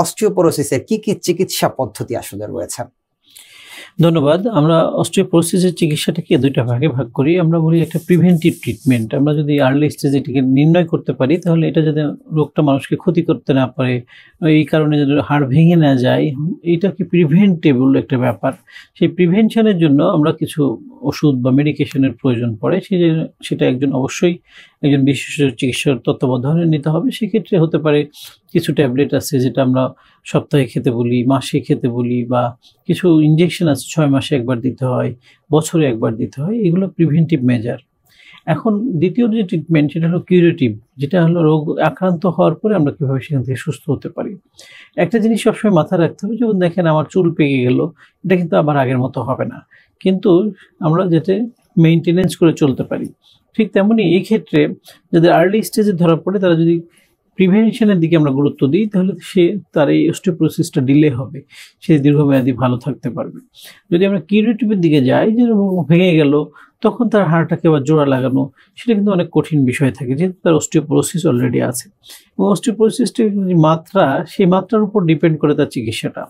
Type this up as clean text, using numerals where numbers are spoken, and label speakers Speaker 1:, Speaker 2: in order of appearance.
Speaker 1: অস্টিওপোরোসিসের কি কি চিকিৎসা পদ্ধতি আসলে রয়েছে?
Speaker 2: ধন্যবাদ। আমরা অস্টিওপোরোসিসের চিকিৎসাটাকে দুইটা ভাগে ভাগ করি। আমরা বলি একটা প্রিভেন্টিভ ট্রিটমেন্ট। আমরা যদি আর্লি স্টেজে এটিকে নির্ণয় করতে পারি তাহলে এটা যাতে রোগটা মানুষকে ক্ষতি করতে না পারে, এই কারণে যাতে হাড় ভেঙে না যায়, এটা কি প্রিভেন্টেবল একটা ব্যাপার। সেই প্রিভেনশনের জন্য আমরা কিছু ওষুধ বা মেডিকেশনের প্রয়োজন পড়ে। সেটা অবশ্যই একজন বিশেষজ্ঞ চিকিৎসকের তত্ত্বাবধানে নিতে হবে। সেক্ষেত্রে হতে পারে কিছু ট্যাবলেট আছে যেটা আমরা সপ্তাহে খেতে বলি, মাসে খেতে বলি, বা কিছু ইনজেকশন আছে 6 মাসে একবার দিতে হয়, বছরে একবার দিতে হয়। এগুলো প্রিভেন্টিভ মেজার। এখন দ্বিতীয় যে ট্রিটমেন্ট সেটা হলো কিউরেটিভ, যেটা হলো রোগ আক্রান্ত হওয়ার পরে আমরা কিভাবে সেখান থেকে সুস্থ হতে পারি। একটা জিনিস সবসময় মাথায় রাখতে হবে, যেমন দেখেন আমার চুল পেকে গেল, এটা কিন্তু আবার আগের মতো হবে না, কিন্তু আমরা যাতে মেইনটেনেন্স করে চলতে পারি। ঠিক তেমনি এই ক্ষেত্রে যাদের আর্লি স্টেজে ধরা পড়ে তারা যদি প্রিভেনশনের দিকে আমরা গুরুত্ব দিই তাহলে তার এই অস্টিওপোরোসিসটা ডিলে হবে, সে দীর্ঘমেয়াদী ভালো থাকতে পারবে। যদি আমরা কিউরেটিভের দিকে যাই, যে ভেঙে গেল তখন তার হাড়টাকে আবার জোড়া লাগানো, সেটা কিন্তু অনেক কঠিন বিষয় থাকে, যেহেতু তার অস্টিওপোরোসিস অলরেডি আছে। এবং অস্টিওপোরোসিসটির যে মাত্রা, সেই মাত্রার উপর ডিপেন্ড করে তার চিকিৎসাটা।